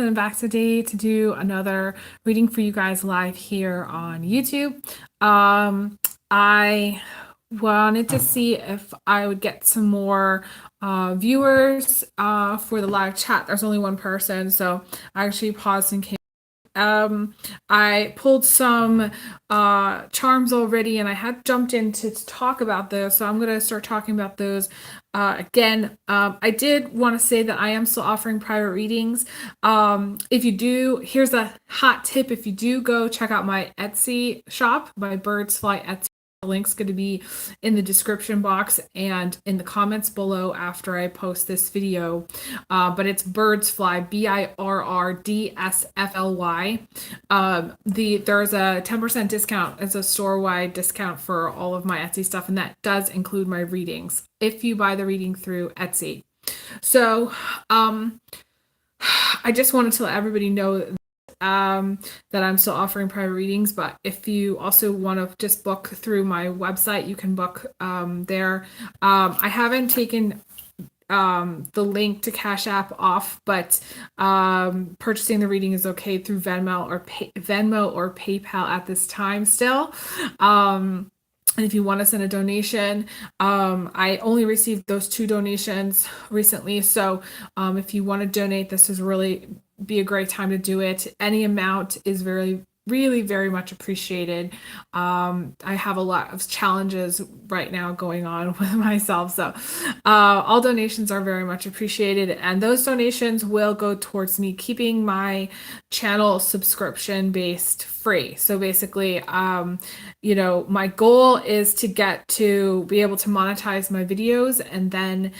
and I'm back today to do another reading for you guys live here on YouTube. I wanted to see if I would get some more viewers for the live chat. There's only one person, so I actually paused and came. I pulled some charms already, and I had jumped in to talk about those, so I'm going to start talking about those again. I did want to say that I am still offering private readings. If you do, here's a hot tip: if you do go check out my Etsy shop, my Birds Fly Etsy. The link's going to be in the description box and in the comments below after I post this video. But it's Birds Fly, BIRRDSFLY. There's a 10% discount. It's a store-wide discount for all of my Etsy stuff, and that does include my readings if you buy the reading through Etsy. So I just wanted to let everybody know that I'm still offering private readings, but if you also want to just book through my website, you can book there. I haven't taken the link to Cash App off, but purchasing the reading is okay through Venmo or PayPal at this time still. And if you want to send a donation, I only received those 2 donations recently. So if you want to donate, this is really be a great time to do it. Any amount is really very much appreciated. I have a lot of challenges right now going on with myself, so all donations are very much appreciated, and those donations will go towards me keeping my channel subscription based free. So basically, my goal is to get to be able to monetize my videos and then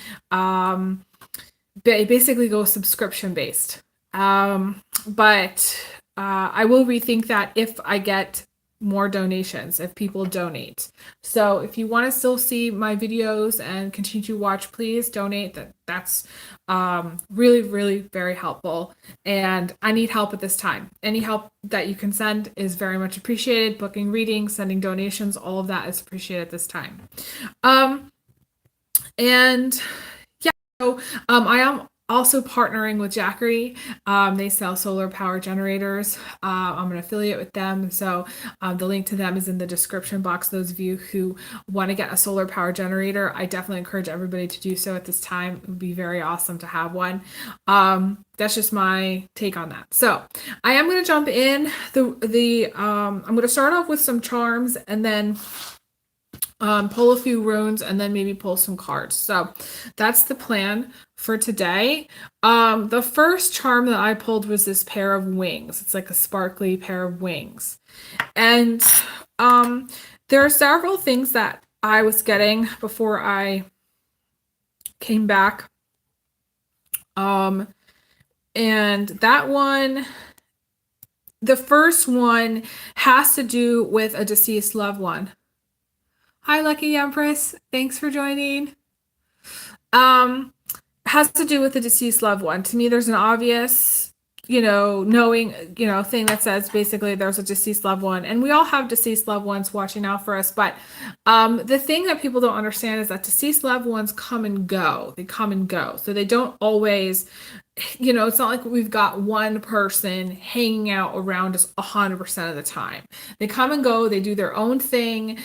basically go subscription based. But I will rethink that if I get more donations, if people donate. So if you want to still see my videos and continue to watch, please donate. That's really very helpful. And I need help at this time. Any help that you can send is very much appreciated. Booking readings, sending donations, all of that is appreciated at this time. And yeah, so I am also partnering with Jackery. They sell solar power generators. I'm an affiliate with them, so the link to them is in the description box. Those of you who want to get a solar power generator, I definitely encourage everybody to do so at this time. It would be very awesome to have one. That's just my take on that. So I am going to jump in. I'm going to start off with some charms and then pull a few runes and then maybe pull some cards. So that's the plan for today. The first charm that I pulled was this pair of wings. It's like a sparkly pair of wings. And there are several things that I was getting before I came back. And that one, the first one has to do with a deceased loved one. Hi, Lucky Empress. Thanks for joining. Has to do with the deceased loved one. To me, there's an obvious, knowing, thing that says basically there's a deceased loved one. And we all have deceased loved ones watching out for us. But the thing that people don't understand is that deceased loved ones come and go. They come and go. So they don't always, it's not like we've got one person hanging out around us 100% of the time. They come and go. They do their own thing.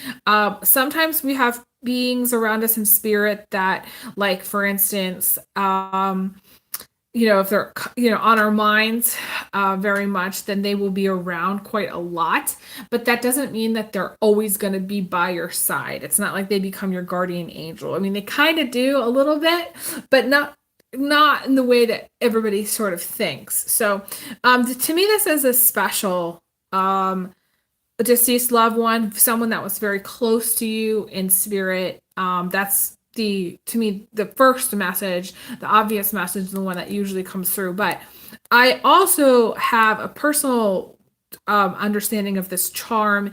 Sometimes we have beings around us in spirit that, like, for instance, if they're, on our minds very much, then they will be around quite a lot. But that doesn't mean that they're always going to be by your side. It's not like they become your guardian angel. I mean, they kind of do a little bit, but not in the way that everybody sort of thinks. So to me, this is a special a deceased loved one, someone that was very close to you in spirit. That's to me, the first message, the obvious message, the one that usually comes through. But I also have a personal understanding of this charm,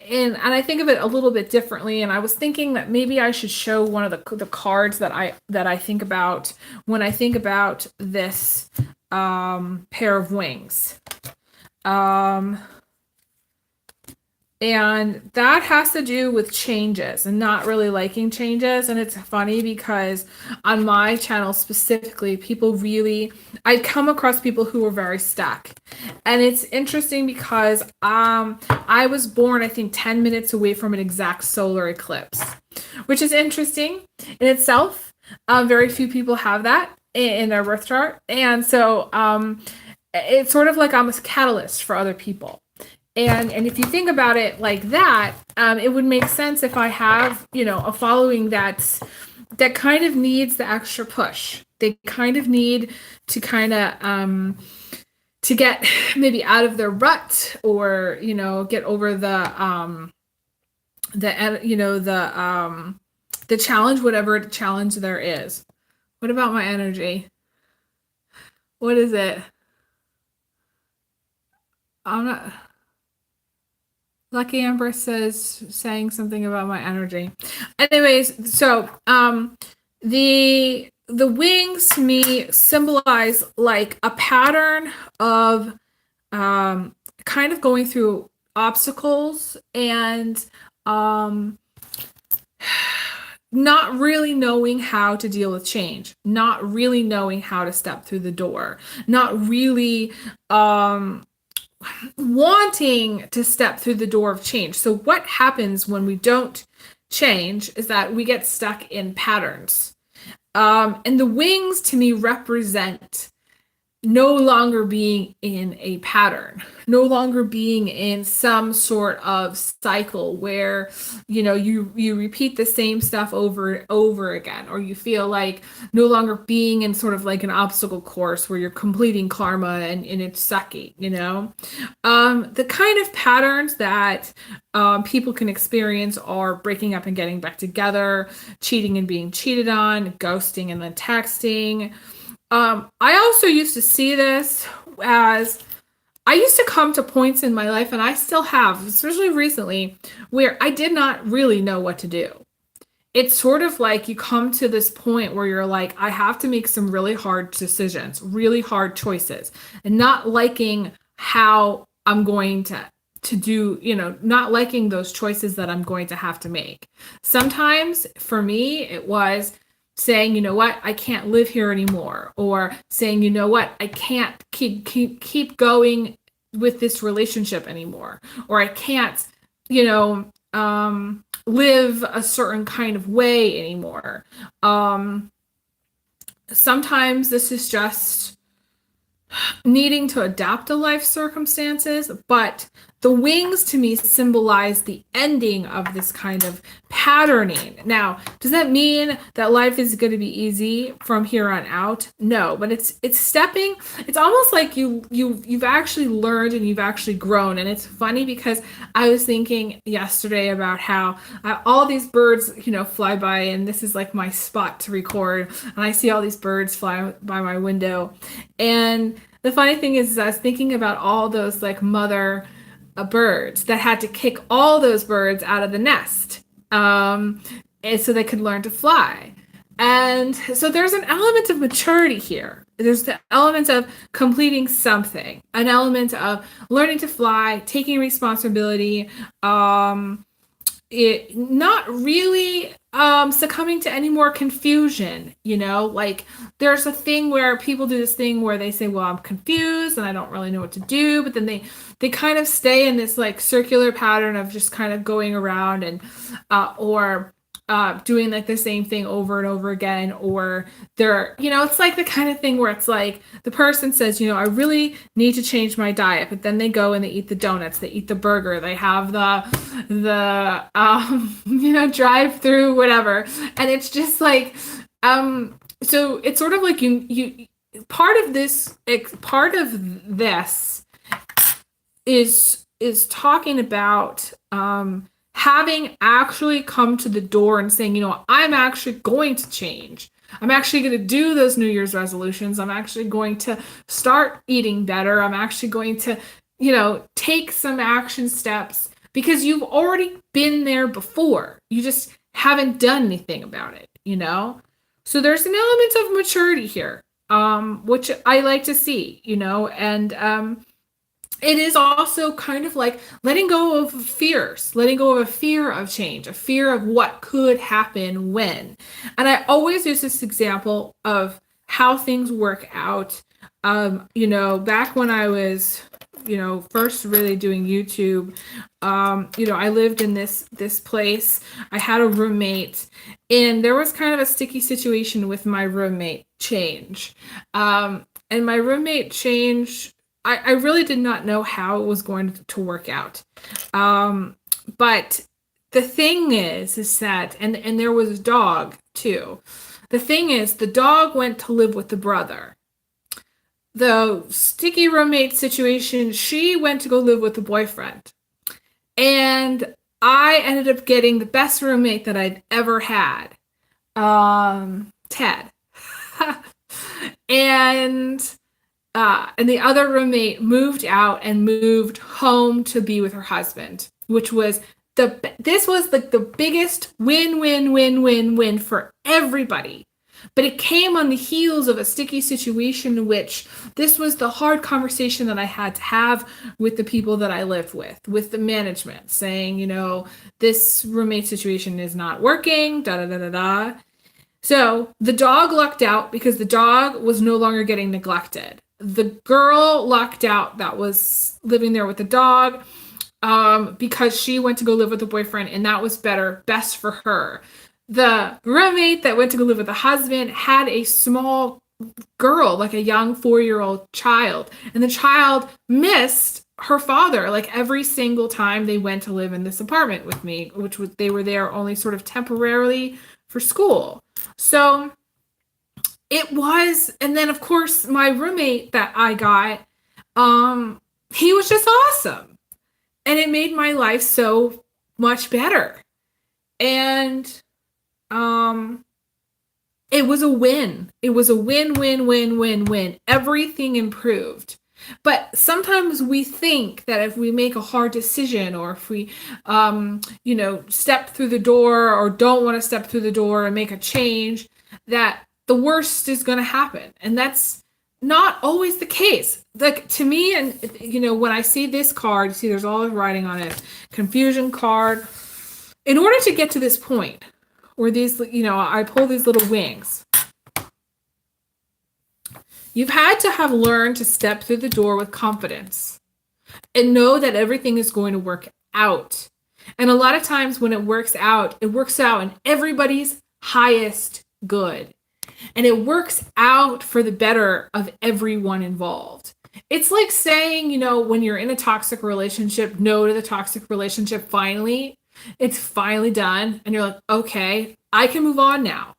and I think of it a little bit differently. And I was thinking that maybe I should show one of the cards that I think about when I think about this pair of wings. And that has to do with changes and not really liking changes. And it's funny because on my channel specifically, I'd come across people who were very stuck. And it's interesting because I was born, I think, 10 minutes away from an exact solar eclipse, which is interesting in itself. Very few people have that in their birth chart. And so it's sort of like I'm a catalyst for other people. And if you think about it like that, it would make sense if I have, a following that kind of needs the extra push. They kind of need to to get maybe out of their rut, or get over the challenge, whatever challenge there is. What about my energy? What is it? I'm not. Lucky Amber saying something about my energy. Anyways, so the wings to me symbolize like a pattern of kind of going through obstacles and not really knowing how to deal with change, not really knowing how to step through the door, not really wanting to step through the door of change. So what happens when we don't change is that we get stuck in patterns. And the wings to me represent no longer being in a pattern, no longer being in some sort of cycle where, you repeat the same stuff over and over again, or you feel like no longer being in sort of like an obstacle course where you're completing karma and it's sucky, the kind of patterns that people can experience are breaking up and getting back together, cheating and being cheated on, ghosting and then texting. I also used to see this as I used to come to points in my life, and I still have, especially recently, where I did not really know what to do. It's sort of like you come to this point where you're like, I have to make some really hard decisions, really hard choices, and not liking how I'm going to do, not liking those choices that I'm going to have to make. Sometimes for me, it was saying, I can't live here anymore, or saying, I can't keep going with this relationship anymore, or I can't, live a certain kind of way anymore. Sometimes this is just needing to adapt to life circumstances, but the wings to me symbolize the ending of this kind of patterning. Now, does that mean that life is going to be easy from here on out? No, but it's stepping. It's almost like you've actually learned and you've actually grown. And it's funny because I was thinking yesterday about how all these birds, fly by, and this is like my spot to record, and I see all these birds fly by my window. And the funny thing is I was thinking about all those like mother birds that had to kick all those birds out of the nest, and so they could learn to fly. And so there's an element of maturity here. There's the element of completing something, an element of learning to fly, taking responsibility, it not really succumbing to any more confusion. Like there's a thing where people do this thing where they say, well, I'm confused and I don't really know what to do, but then they kind of stay in this like circular pattern of just kind of going around and or doing like the same thing over and over again, or they're, it's like the kind of thing where it's like the person says, I really need to change my diet, but then they go and they eat the donuts, they eat the burger, they have the drive through, whatever. And it's just like, so it's sort of like you part of this is talking about having actually come to the door and saying, I'm actually going to change. I'm actually going to do those New Year's resolutions. I'm actually going to start eating better. I'm actually going to, take some action steps, because you've already been there before. You just haven't done anything about it, So there's an element of maturity here, which I like to see, and it is also kind of like letting go of fears, letting go of a fear of change, a fear of what could happen when. And I always use this example of how things work out. Back when I was, first really doing YouTube, I lived in this place. I had a roommate, and there was kind of a sticky situation with my roommate change. And my roommate change, I really did not know how it was going to work out. But the thing is that, and there was a dog too. The thing is, the dog went to live with the brother. The sticky roommate situation, she went to go live with the boyfriend. And I ended up getting the best roommate that I'd ever had, Ted. and and the other roommate moved out and moved home to be with her husband, which was this was like the biggest win for everybody. But it came on the heels of a sticky situation in which this was the hard conversation that I had to have with the people that I lived with the management, saying, this roommate situation is not working, da da da da da. So the dog lucked out because the dog was no longer getting neglected. The girl lucked out that was living there with the dog because she went to go live with the boyfriend, and that was best for her. The roommate that went to go live with the husband had a small girl, like a young 4-year-old child, and the child missed her father like every single time they went to live in this apartment with me, they were there only sort of temporarily for school. So it was, and then of course my roommate that I got, he was just awesome, and it made my life so much better. And it was a win. It was a win. Everything improved. But sometimes we think that if we make a hard decision, or if we, step through the door or don't want to step through the door and make a change, that the worst is going to happen. And that's not always the case. Like, to me, and, when I see this card, you see there's all the writing on it, confusion card. In order to get to this point, where these, I pull these little wings, you've had to have learned to step through the door with confidence and know that everything is going to work out. And a lot of times when it works out in everybody's highest good. And it works out for the better of everyone involved. It's like saying, when you're in a toxic relationship, no to the toxic relationship finally. It's finally done. And you're like, okay, I can move on now.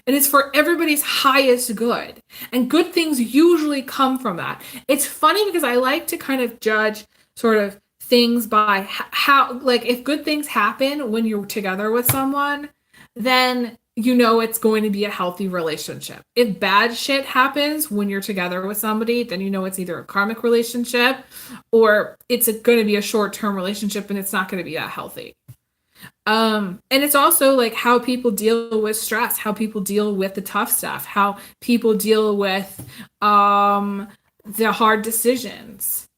And it's for everybody's highest good. And good things usually come from that. It's funny because I like to kind of judge sort of things by how, like, if good things happen when you're together with someone, then it's going to be a healthy relationship. If bad shit happens when you're together with somebody, then it's either a karmic relationship or it's going to be a short-term relationship, and it's not going to be that healthy. And it's also like how people deal with stress, how people deal with the tough stuff, how people deal with the hard decisions.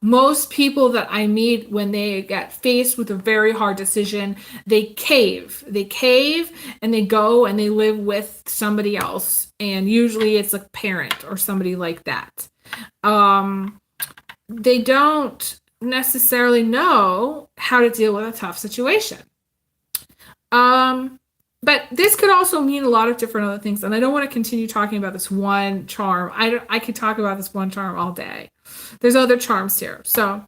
Most people that I meet, when they get faced with a very hard decision, they cave and they go and they live with somebody else. And usually it's a parent or somebody like that. They don't necessarily know how to deal with a tough situation. But this could also mean a lot of different other things. And I don't want to continue talking about this one charm. I could talk about this one charm all day. There's other charms here. So,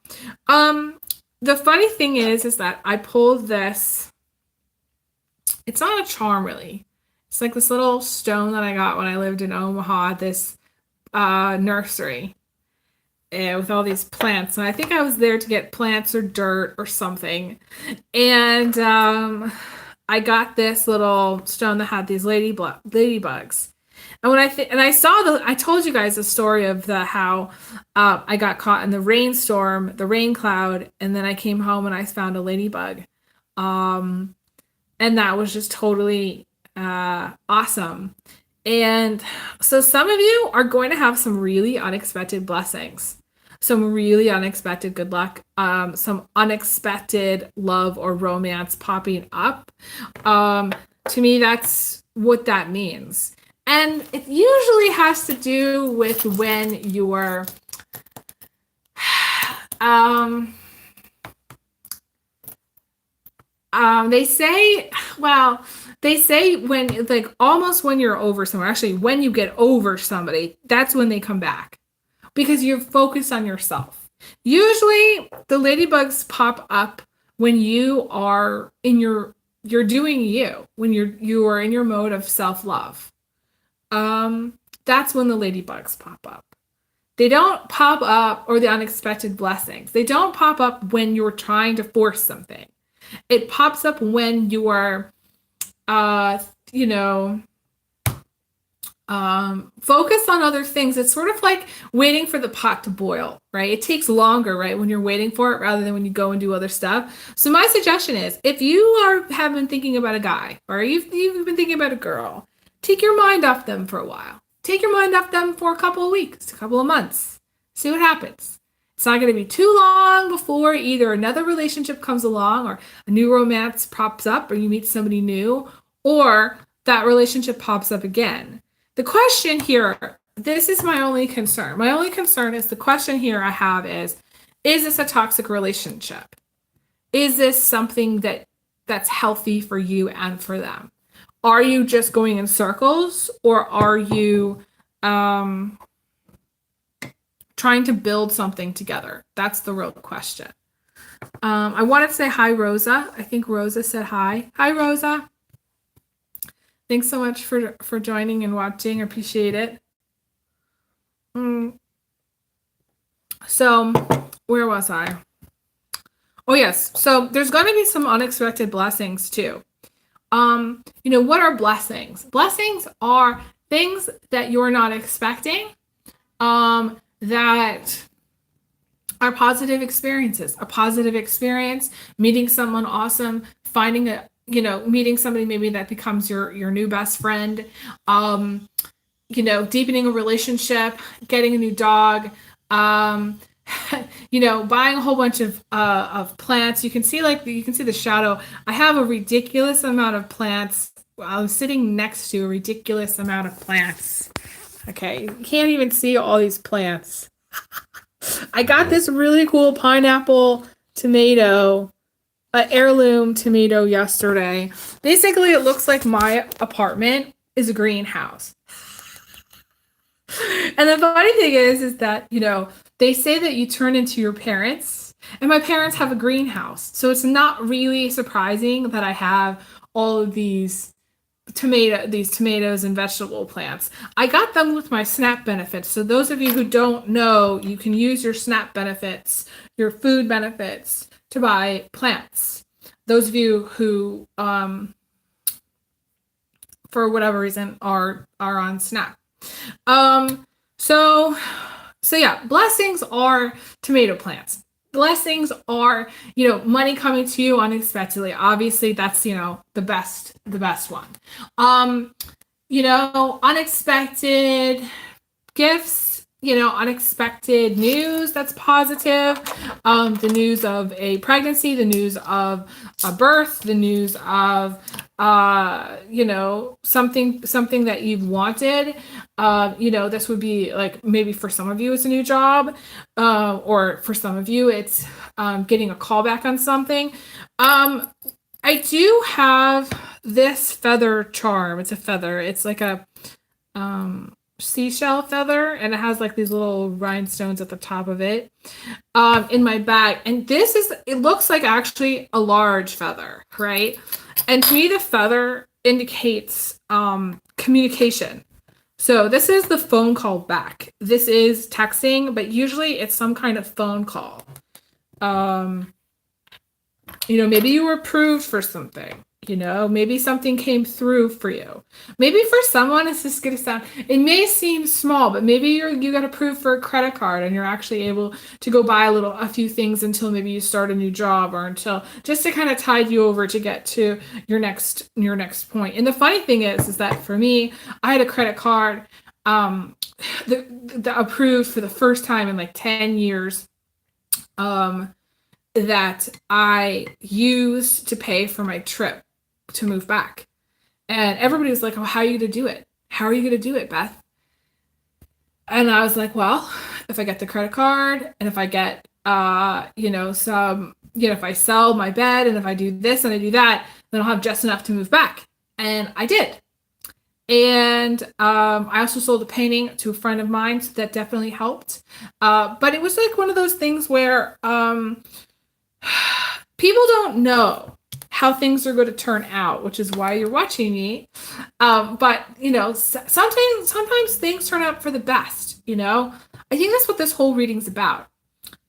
the funny thing is that I pulled this. It's not a charm, really. It's like this little stone that I got when I lived in Omaha, this nursery with all these plants. And I think I was there to get plants or dirt or something. And I got this little stone that had these ladybugs. And when I told you guys the story of how I got caught in the rainstorm, the rain cloud, and then I came home and I found a ladybug. And that was just totally awesome. And so some of you are going to have some really unexpected blessings, some really unexpected good luck, some unexpected love or romance popping up. To me, that's what that means. And it usually has to do with when you're um, they say, well, they say when, like, almost when you're over someone, actually, when you get over somebody, that's when they come back because you're focused on yourself. Usually, the ladybugs pop up when you are in you're doing you, when you are in your mode of self-love. That's when the ladybugs pop up. They don't pop up, or the unexpected blessings. They don't pop up when you're trying to force something. It pops up when you are, you know, focused on other things. It's sort of like waiting for the pot to boil, right? It takes longer, right, when you're waiting for it rather than when you go and do other stuff. So my suggestion is, if you have been thinking about a guy, or you've been thinking about a girl, take your mind off them for a while. Take your mind off them for a couple of weeks, a couple of months. See what happens. It's not going to be too long before either another relationship comes along, or a new romance pops up, or you meet somebody new, or that relationship pops up again. The question here, this is my only concern. My only concern is, the question here I have is this a toxic relationship? Is this something that's healthy for you and for them? Are you just going in circles, or are you trying to build something together? That's the real question. I wanted to say hi, Rosa. I think Rosa said hi. Hi, Rosa. Thanks so much for joining and watching. I appreciate it. So, where was I? Oh, yes. So there's going to be some unexpected blessings too. What are blessings? Blessings are things that you're not expecting, that are positive experiences. A positive experience, meeting someone awesome, meeting somebody maybe that becomes your new best friend, deepening a relationship, getting a new dog, buying a whole bunch of plants. You can see the shadow. I have a ridiculous amount of plants. I was sitting next to a ridiculous amount of plants. Okay, you can't even see all these plants. I got this really cool pineapple tomato, heirloom tomato yesterday. Basically, it looks like my apartment is a greenhouse. And the funny thing is that, they say that you turn into your parents, and my parents have a greenhouse. So it's not really surprising that I have all of these tomatoes and vegetable plants. I got them with my SNAP benefits. So those of you who don't know, you can use your SNAP benefits, your food benefits, to buy plants. Those of you who, for whatever reason, are on SNAP. So yeah, blessings are tomato plants. Blessings are, money coming to you unexpectedly. Obviously, that's, the best one. Unexpected gifts, unexpected news that's positive. The news of a pregnancy, the news of a birth, the news of, something that you've wanted. This would be like, maybe for some of you it's a new job, or for some of you it's getting a call back on something. I do have this feather charm. It's a feather. It's like a seashell feather, and it has like these little rhinestones at the top of it, in my bag. And it looks like actually a large feather, right? And to me, the feather indicates communication. So this is the phone call back. This is texting, but usually it's some kind of phone call. Maybe you were approved for something. Maybe something came through for you. Maybe for someone, it's just gonna sound, it may seem small, but maybe you got approved for a credit card and you're actually able to go buy a few things until maybe you start a new job, or until just to kind of tide you over to get to your next point. And the funny thing is that for me, I had a credit card the approved for the first time in like 10 years. That I used to pay for my trip to move back. And everybody was like, "Oh, how are you going to do it? How are you going to do it, Beth?" And I was like, "Well, if I get the credit card, and if I get, if I sell my bed, and if I do this and I do that, then I'll have just enough to move back." And I did. And I also sold a painting to a friend of mine, so that definitely helped. But it was like one of those things where people don't know how things are going to turn out, which is why you're watching me. But sometimes things turn out for the best. I think that's what this whole reading's about.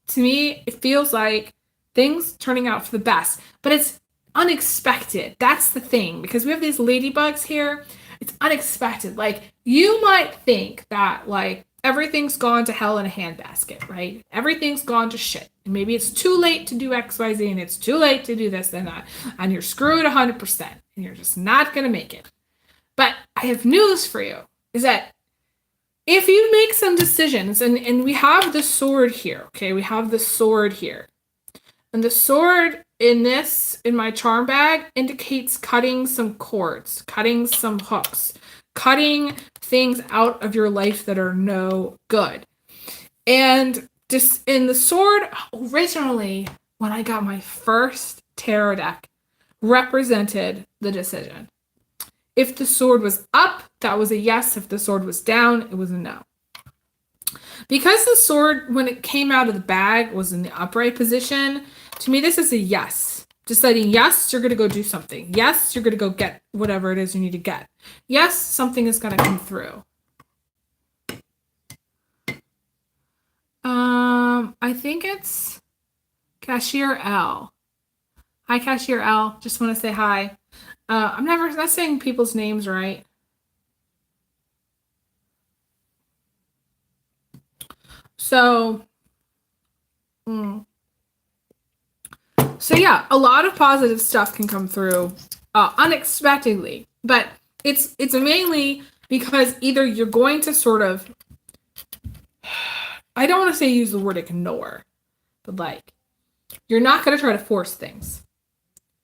To me, it feels like things turning out for the best, but it's unexpected. That's the thing, because we have these ladybugs here. It's unexpected. Like, you might think that like everything's gone to hell in a handbasket, right? Everything's gone to shit. And maybe it's too late to do XYZ, and it's too late to do this and that, and you're screwed 100%, and you're just not going to make it. But I have news for you, is that if you make some decisions, and we have the sword here, okay? We have the sword here. And the sword in my charm bag indicates cutting some cords, cutting some hooks, cutting things out of your life that are no good. And just in the sword, originally, when I got my first tarot deck, represented the decision. If the sword was up, that was a yes. If the sword was down, it was a no. Because the sword, when it came out of the bag, was in the upright position, to me, this is a yes. Deciding, yes, you're going to go do something. Yes, you're going to go get whatever it is you need to get. Yes, something is going to come through. I think it's Cashier L. Hi, Cashier L. Just want to say hi. I'm not saying people's names right. So yeah, a lot of positive stuff can come through unexpectedly, but it's mainly because either you're going to sort of, I don't want to say use the word ignore, but like, you're not going to try to force things.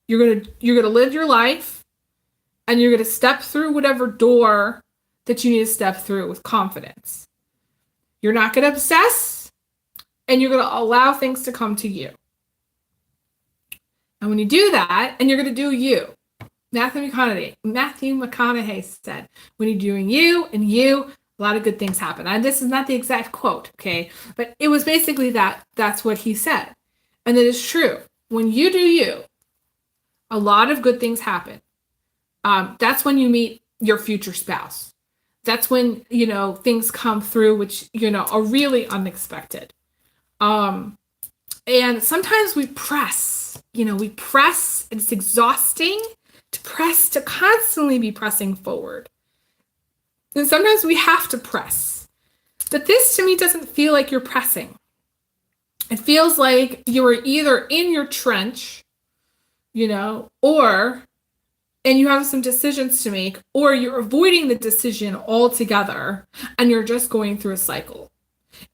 You're going to live your life, and you're going to step through whatever door that you need to step through with confidence. You're not going to obsess, and you're going to allow things to come to you. And when you do that, and you're going to do you, Matthew McConaughey said, when you're doing you and you, a lot of good things happen. And this is not the exact quote, okay? But it was basically that's what he said. And it is true. When you do you, a lot of good things happen. That's when you meet your future spouse. That's when, things come through, which, are really unexpected. And sometimes we press, and it's exhausting to constantly be pressing forward. And sometimes we have to press. But this, to me, doesn't feel like you're pressing. It feels like you're either in your trench, and you have some decisions to make, or you're avoiding the decision altogether, and you're just going through a cycle.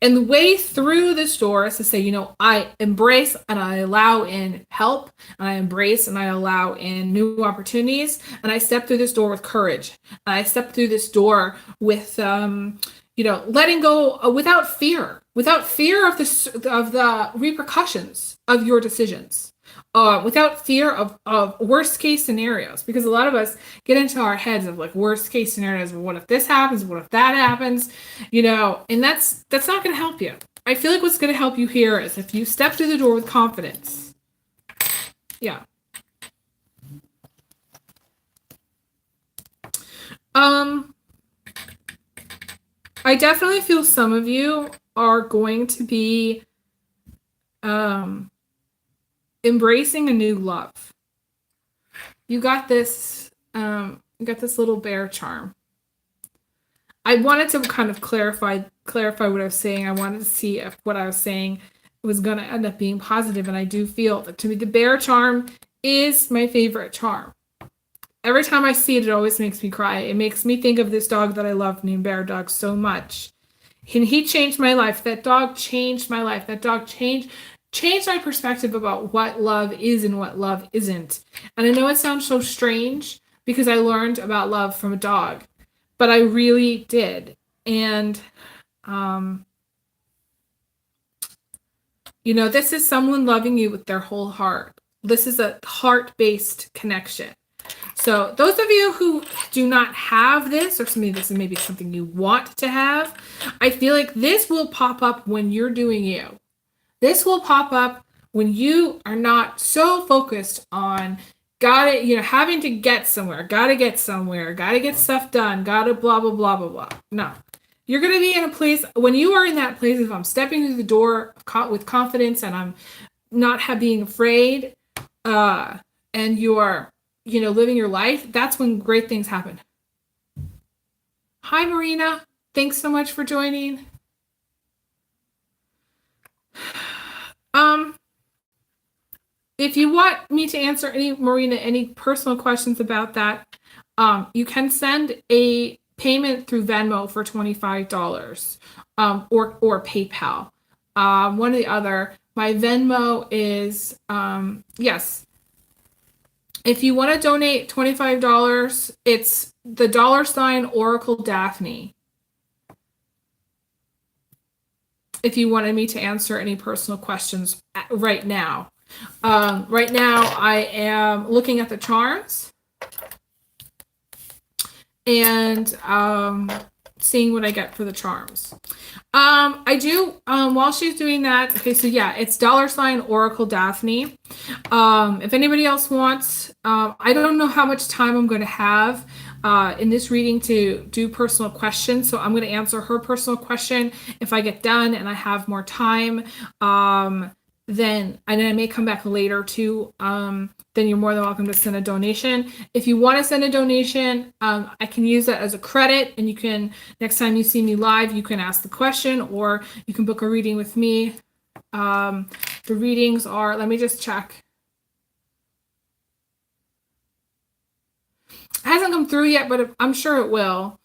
And the way through this door is to say, I embrace and I allow in help, and I embrace and I allow in new opportunities, and I step through this door with courage. And I step through this door with, letting go without fear of the repercussions of your decisions. Without fear of worst case scenarios, because a lot of us get into our heads of like worst case scenarios. What if this happens? What if that happens? And that's not going to help you. I feel like what's going to help you here is if you step through the door with confidence. Yeah. I definitely feel some of you are going to be embracing a new love. You got this little bear charm. I wanted to kind of clarify what I was saying. I wanted to see if what I was saying was going to end up being positive, and I do feel that to me the bear charm is my favorite charm. Every time I see it, it always makes me cry. It makes me think of this dog that I love named Bear Dog so much. And he changed my life. That dog changed my life. That dog changed my perspective about what love is and what love isn't. And I know it sounds so strange because I learned about love from a dog, but I really did. And this is someone loving you with their whole heart. This is a heart-based connection. So those of you who do not have this, or this is maybe something you want to have, I feel like this will pop up when you're doing you. This will pop up when you are not so focused on having to get somewhere, gotta get stuff done, gotta blah, blah, blah, blah, blah. No. You're going to be in a place, when you are in that place, if I'm stepping through the door with confidence and I'm not being afraid, and you're living your life, that's when great things happen. Hi, Marina. Thanks so much for joining. If you want me to answer Marina, any personal questions about that, you can send a payment through Venmo for $25, or PayPal. One or the other. My Venmo is, yes. If you want to donate $25, it's the $ Oracle Daphne. If you wanted me to answer any personal questions right now. Right now I am looking at the charms and seeing what I get for the charms. I do, while she's doing that, okay, so yeah, it's $ Oracle Daphne. If anybody else wants, I don't know how much time I'm going to have in this reading to do personal questions, so I'm going to answer her personal question if I get done and I have more time. Then I may come back later too. Then you're more than welcome to send a donation. If you want to send a donation, I can use that as a credit, and you can, next time you see me live, you can ask the question, or you can book a reading with me. The readings are, let me just check. It hasn't come through yet, but I'm sure it will.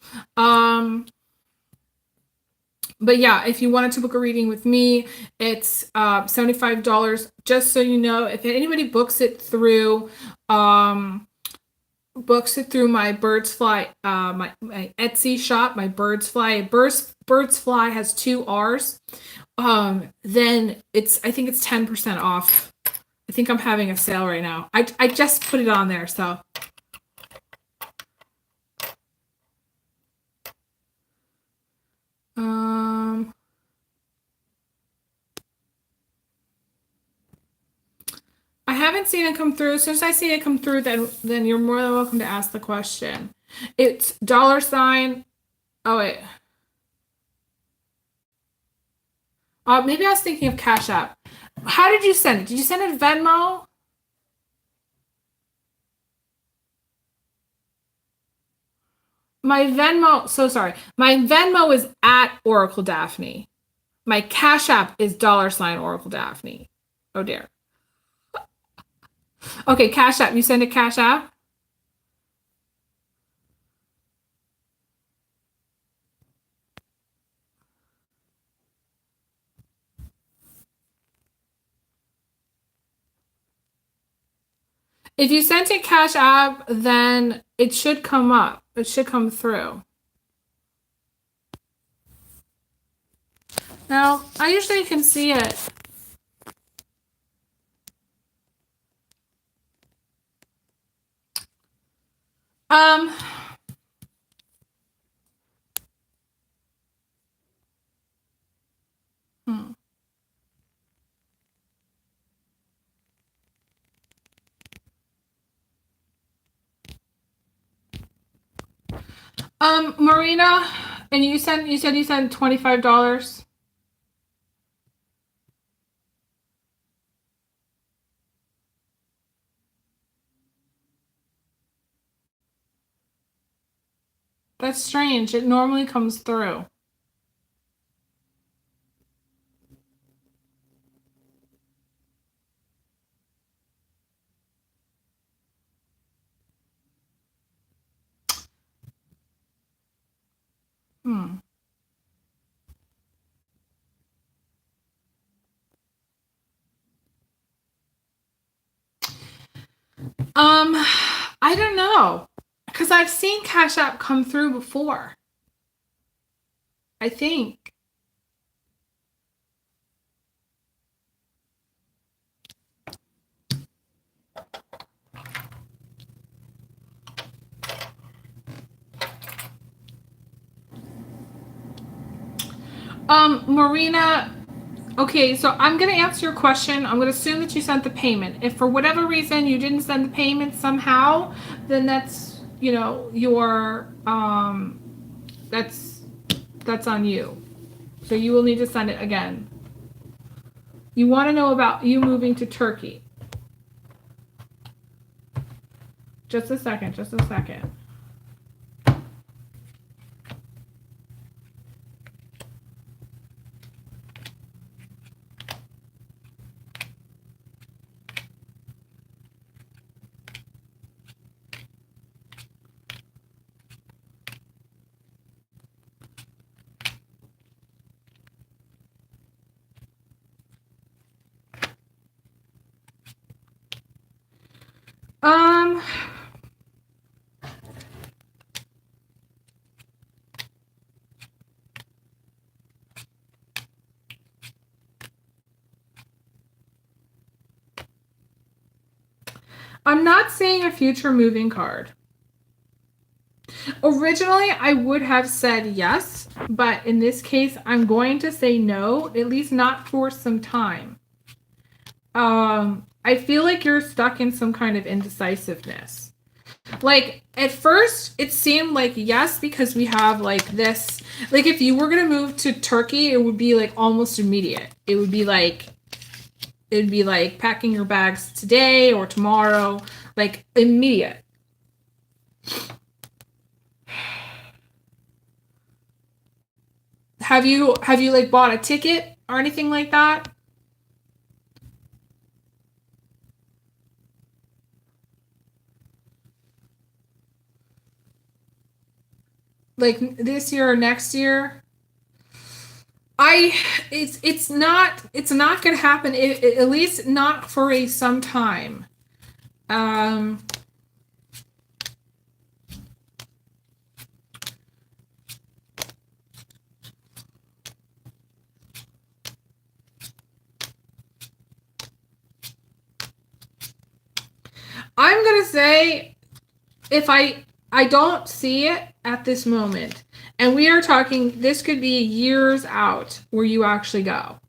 But yeah, if you wanted to book a reading with me, it's $75. Just so you know, if anybody books it through my Birds Fly, my Etsy shop, my Birds Fly. Birds Fly has 2 R's. Then I think it's 10% off. I think I'm having a sale right now. I just put it on there, so. I haven't seen it come through. As soon as I see it come through, then you're more than welcome to ask the question. It's $. Oh wait. Maybe I was thinking of Cash App. How did you send it? Did you send it Venmo? My Venmo is at Oracle Daphne. My Cash App is $ Oracle Daphne. Oh dear. Okay, Cash App. You send a Cash App? If you sent a Cash App, then it should come up. It should come through. Now, I usually can see it. Marina, and you said you sent $25. That's strange. It normally comes through. Hmm. I don't know. Because I've seen Cash App come through before. I think. Marina, okay, so I'm going to answer your question. I'm going to assume that you sent the payment. If for whatever reason you didn't send the payment somehow, then that's, that's that's on you. So you will need to send it again. You want to know about you moving to Turkey. Just a second, just a second. Um, I'm not seeing a future moving card. Originally, I would have said yes, but in this case, I'm going to say no, at least not for some time. I feel like you're stuck in some kind of indecisiveness. Like, at first, it seemed like yes, because we have like this. Like, if you were going to move to Turkey, it would be like almost immediate. It'd be like packing your bags today or tomorrow, like immediate. Have you like bought a ticket or anything like that? Like this year or next year? I it's not gonna happen, at least not for a some time. Um, I'm gonna say if I don't see it at this moment, and we are talking this could be years out where you actually go.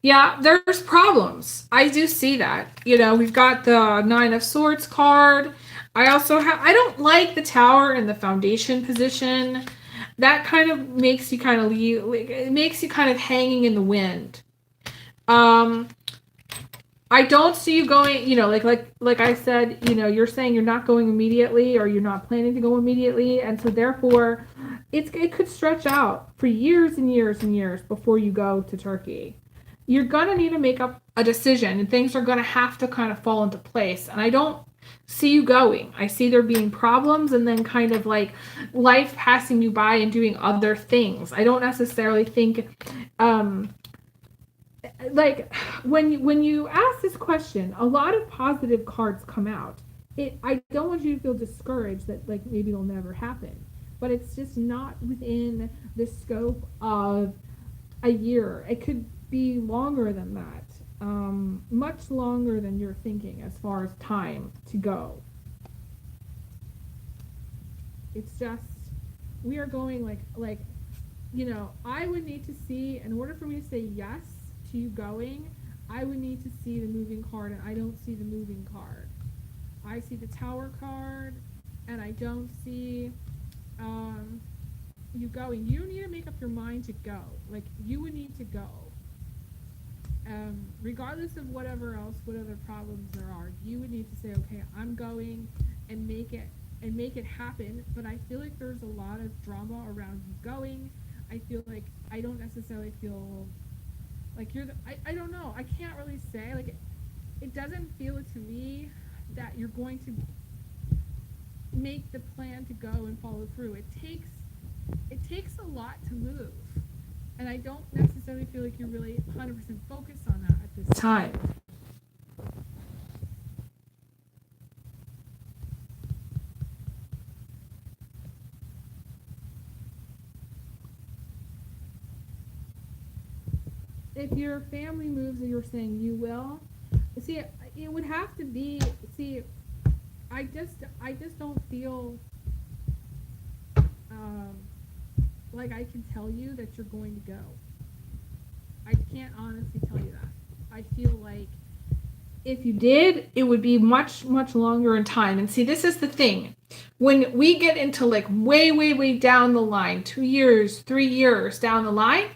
Yeah, there's problems. I do see that. We've got the Nine of Swords card. I don't like the tower in the foundation position. That kind of makes you kind of leave, like, it makes you kind of hanging in the wind. Um, I don't see you going, like I said, you're saying you're not going immediately or you're not planning to go immediately, and so therefore it could stretch out for years and years and years before you go to Turkey. You're gonna need to make up a decision and things are gonna have to kind of fall into place. And I don't see you going. I see there being problems and then kind of like life passing you by and doing other things. I don't necessarily think um like when you ask this question, a lot of positive cards come out. I don't want you to feel discouraged that like maybe it'll never happen, but it's just not within the scope of a year. It could be longer than that, much longer than you're thinking as far as time to go. It's just we are going I would need to see, in order for me to say yes to you going, I would need to see the moving card, and I don't see the moving card. I see the tower card, and I don't see, um, you going, you need to make up your mind to go. Like you would need to go. Regardless of whatever else, what other problems there are, you would need to say, okay, I'm going and make it happen. But I feel like there's a lot of drama around you going. I feel like I don't necessarily feel like you're I don't know. I can't really say like it doesn't feel to me that you're going to make the plan to go and follow through. It takes a lot to move. And I don't necessarily feel like you're really 100% focused on that at this time. If your family moves and you're saying you will, see, it would have to be, see, I just don't feel um, like I can tell you that you're going to go. I can't honestly tell you that. I feel like if you did, it would be much, much longer in time. And see, this is the thing. When we get into like way, way, way down the line, 2 years, 3 years down the line,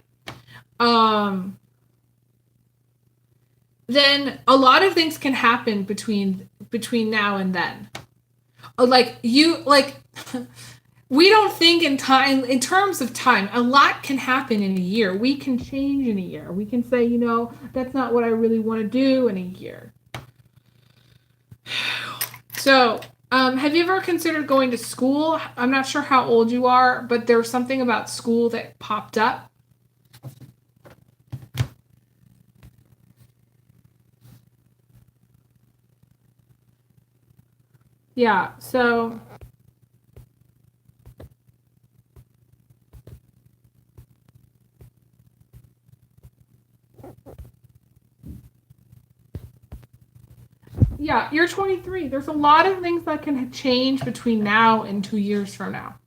um, then a lot of things can happen between now and then. Like you, like we don't think in time in terms of time. A lot can happen in a year. We can change in a year. We can say, that's not what I really want to do in a year. So, have you ever considered going to school? I'm not sure how old you are, but there was something about school that popped up. Yeah, so yeah, you're 23. There's a lot of things that can change between now and 2 years from now.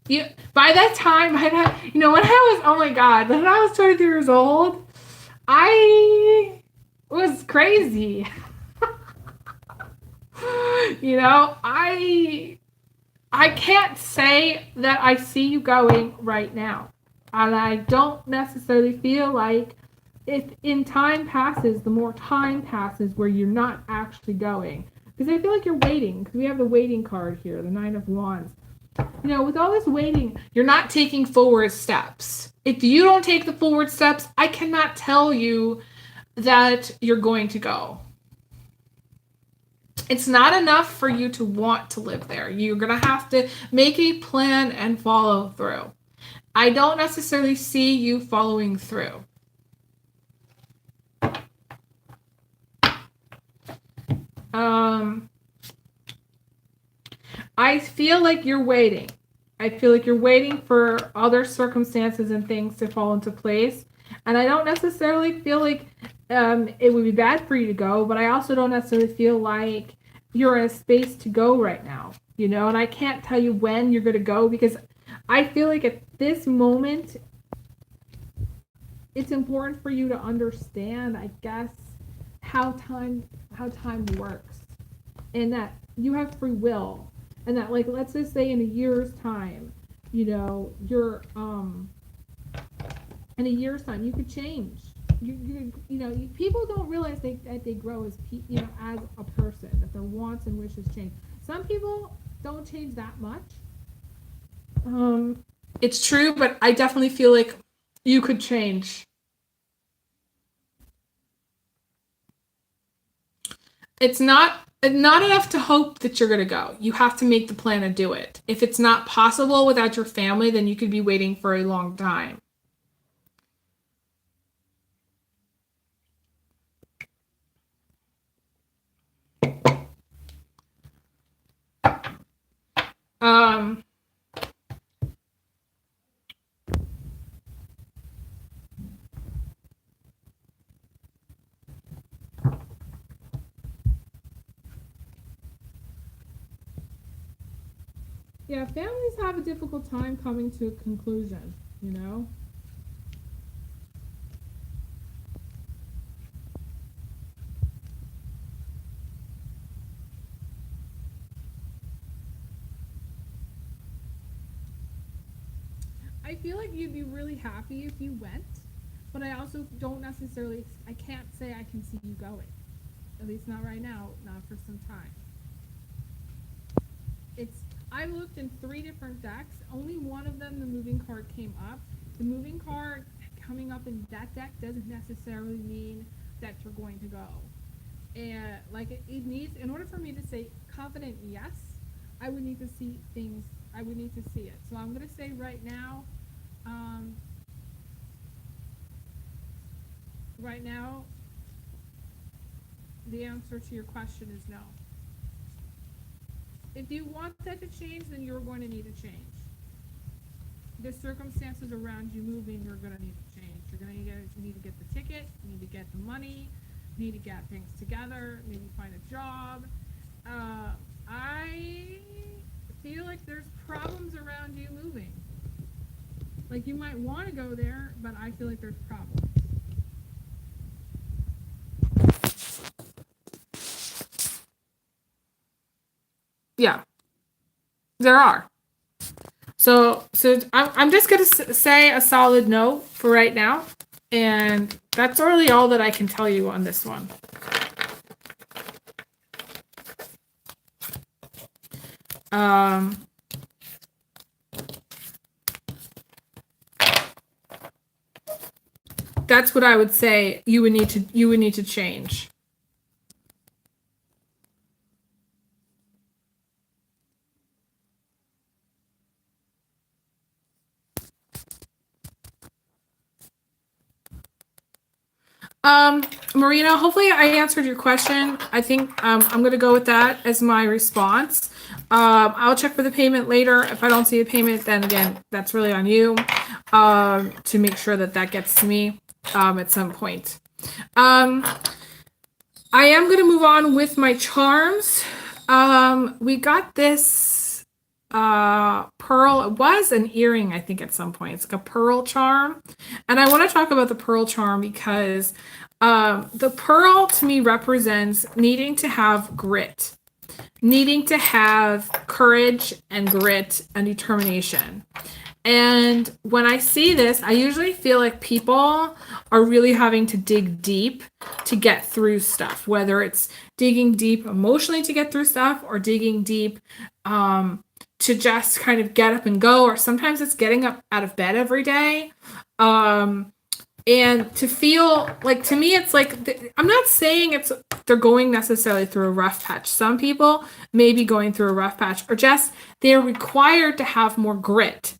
You, by that time, when I was, oh my God, when I was 23 years old, I was crazy. I can't say that I see you going right now. And I don't necessarily feel like if in time passes, the more time passes where you're not actually going. Because I feel like you're waiting. Because we have the waiting card here, the Nine of Wands. With all this waiting, you're not taking forward steps. If you don't take the forward steps, I cannot tell you that you're going to go. It's not enough for you to want to live there. You're going to have to make a plan and follow through. I don't necessarily see you following through. I feel like you're waiting. I feel like you're waiting for other circumstances and things to fall into place. And I don't necessarily feel like it would be bad for you to go, but I also don't necessarily feel like you're in a space to go right now, and I can't tell you when you're going to go because I feel like at this moment, it's important for you to understand, I guess, how time works and that you have free will and that, like, let's just say in a year's time, you're in a year's time you could change. People don't realize that they grow as as a person, that their wants and wishes change. Some people don't change that much. It's true, but I definitely feel like you could change. It's not enough to hope that you're going to go. You have to make the plan and do it. If it's not possible without your family, then you could be waiting for a long time. Um, yeah, families have a difficult time coming to a conclusion. I feel like you'd be really happy if you went, but I also don't necessarily. I can't say I can see you going. At least not right now. Not for some time. It's. I looked in three different decks. Only one of them, the moving card came up. The moving card coming up in that deck doesn't necessarily mean that you're going to go. And like it needs, in order for me to say confident yes, I would need to see things. I would need to see it. So I'm gonna say right now, um, right now, the answer to your question is no. If you want that to change, then you're going to need to change. The circumstances around you moving, you're going to need to change. You're going to need to get the ticket, you need to get the money, you need to get things together, maybe find a job. I feel like there's problems around you moving. Like you might want to go there, but I feel like there's problems. Yeah, there are. So I'm just gonna say a solid no for right now, and that's really all that I can tell you on this one. Um, that's what I would say. You would need to change. Marina, hopefully I answered your question. I think I'm going to go with that as my response. I'll check for the payment later. If I don't see a payment, then again, that's really on you to make sure that that gets to me at some point. I am going to move on with my charms. We got this pearl. It was an earring, I think, at some point. It's like a pearl charm. And I want to talk about the pearl charm because the pearl to me represents needing to have grit, needing to have courage and grit and determination. And when I see this, I usually feel like people are really having to dig deep to get through stuff, whether it's digging deep emotionally to get through stuff or digging deep to just kind of get up and go, or sometimes it's getting up out of bed every day. And to feel like, to me, it's like, I'm not saying they're going necessarily through a rough patch. Some people may be going through a rough patch, or just they're required to have more grit.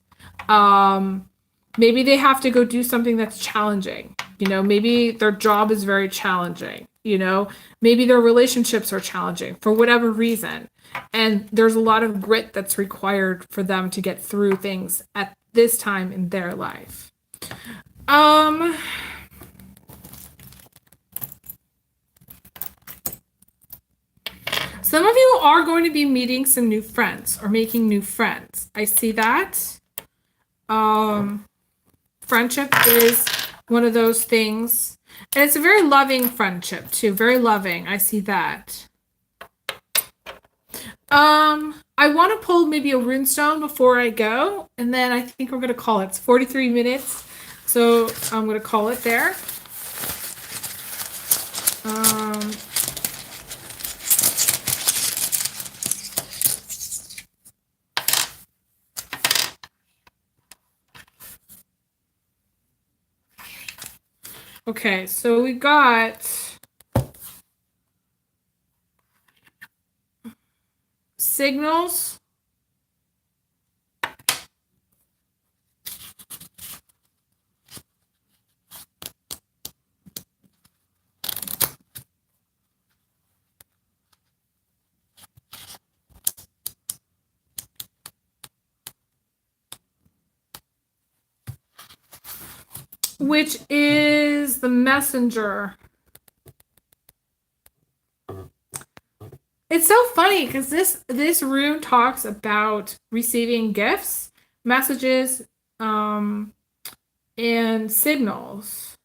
Maybe they have to go do something that's challenging. Maybe their job is very challenging. Maybe their relationships are challenging for whatever reason. And there's a lot of grit that's required for them to get through things at this time in their life. Some of you are going to be meeting some new friends or making new friends. I see that. Friendship is one of those things. And it's a very loving friendship too. Very loving. I see that. I want to pull maybe a runestone before I go, and then I think we're going to call it. It's 43 minutes, so I'm going to call it there. Okay, so we got signals. Which is the messenger. It's so funny because this room talks about receiving gifts, messages, and signals.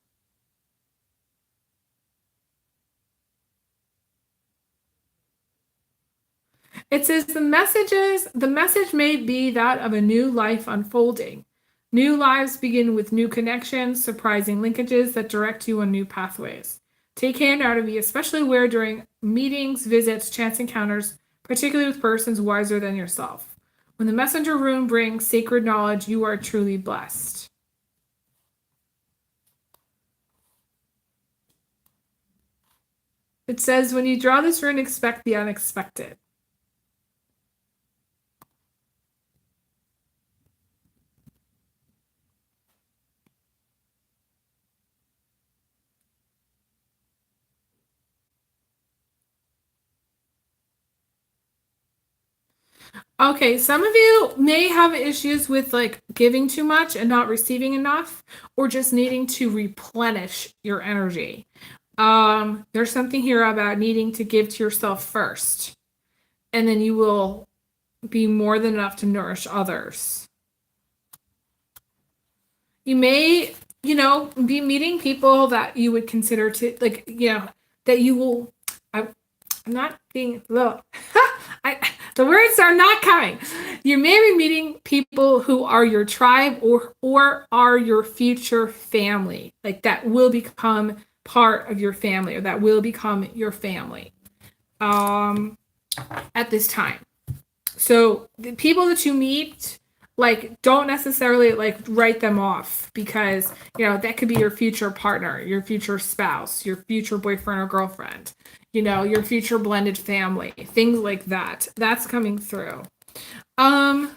It says the message may be that of a new life unfolding. New lives begin with new connections, surprising linkages that direct you on new pathways. Take care now to be especially aware during meetings, visits, chance encounters, particularly with persons wiser than yourself. When the messenger rune brings sacred knowledge, you are truly blessed. It says, when you draw this rune, expect the unexpected. Okay, some of you may have issues with like giving too much and not receiving enough, or just needing to replenish your energy. There's something here about needing to give to yourself first, and then you will be more than enough to nourish others. You may, be meeting people that you would consider to like, that you will. I'm not being look. The words are not coming. You may be meeting people who are your tribe or are your future family, like that will become part of your family or that will become your family at this time. So the people that you meet, like, don't necessarily like write them off because that could be your future partner, your future spouse, your future boyfriend or girlfriend, your future blended family, things like that. That's coming through. The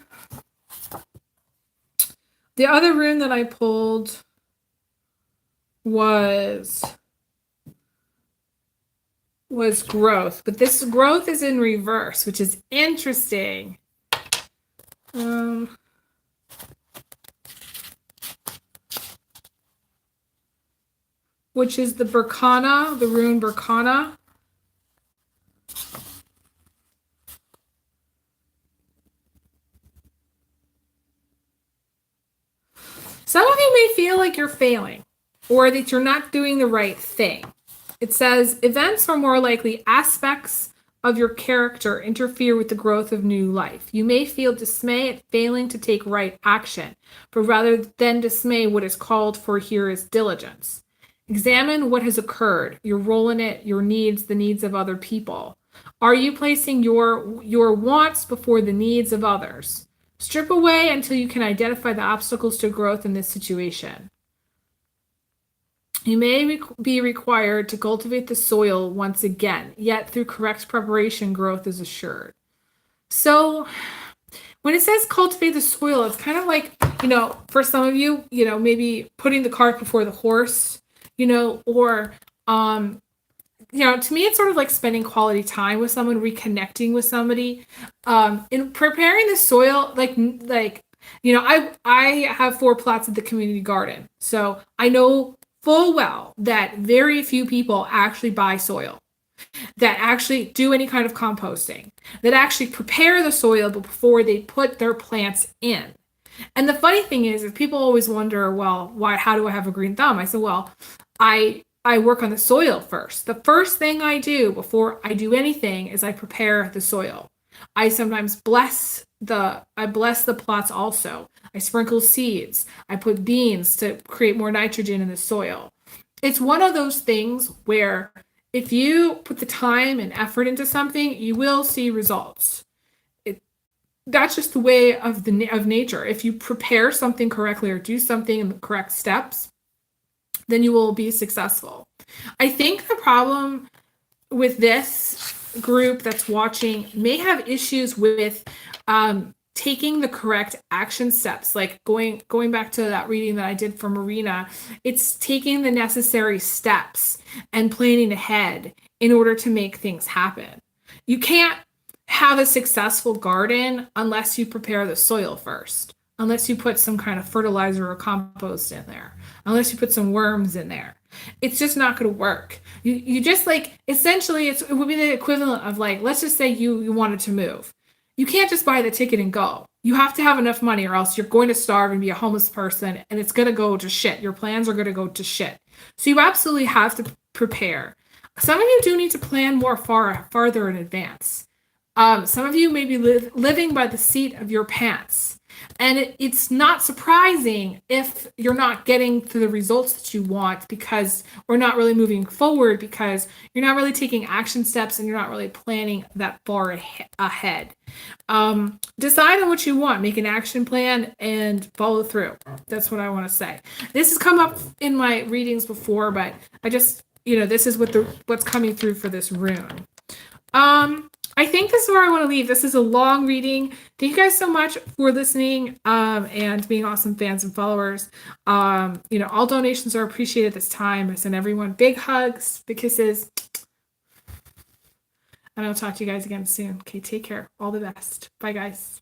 other rune that I pulled was growth, but this growth is in reverse, which is interesting. Which is the Berkana, the rune Berkana. Some of you may feel like you're failing or that you're not doing the right thing. It says events or more likely aspects of your character interfere with the growth of new life. You may feel dismay at failing to take right action, but rather than dismay, what is called for here is diligence. Examine what has occurred, your role in it, your needs, the needs of other people. Are you placing your wants before the needs of others? Strip away until you can identify the obstacles to growth in this situation. You may be required to cultivate the soil once again, yet through correct preparation, growth is assured. So when it says cultivate the soil, it's kind of like, for some of you, maybe putting the cart before the horse, or to me, it's sort of like spending quality time with someone, reconnecting with somebody, in preparing the soil. I have 4 plots at the community garden, so I know full well that very few people actually buy soil, that actually do any kind of composting, that actually prepare the soil before they put their plants in. And the funny thing is, if people always wonder, well, how do I have a green thumb? I said, well, I work on the soil first. The first thing I do before I do anything is I prepare the soil. I sometimes bless the plots also. I sprinkle seeds. I put beans to create more nitrogen in the soil. It's one of those things where if you put the time and effort into something, you will see results. That's just the way of nature. If you prepare something correctly or do something in the correct steps, then you will be successful. I think the problem with this group that's watching may have issues with taking the correct action steps. Like going back to that reading that I did for Marina, it's taking the necessary steps and planning ahead in order to make things happen. You can't have a successful garden unless you prepare the soil first, unless you put some kind of fertilizer or compost in there, unless you put some worms in there. It's just not going to work. You just essentially it would be the equivalent of let's just say you wanted to move. You can't just buy the ticket and go. You have to have enough money or else you're going to starve and be a homeless person and it's going to go to shit. Your plans are going to go to shit. So you absolutely have to prepare. Some of you do need to plan more farther in advance. Some of you may be living by the seat of your pants. And it's not surprising if you're not getting to the results that you want because we're not really moving forward because you're not really taking action steps and you're not really planning that far ahead. Decide on what you want, make an action plan, and follow through. That's what I want to say. This has come up in my readings before, but I just, this is what's coming through for this rune. I think this is where I want to leave. This is a long reading. Thank you guys so much for listening and being awesome fans and followers. All donations are appreciated this time. I send everyone big hugs, big kisses. And I'll talk to you guys again soon. Okay, take care. All the best. Bye, guys.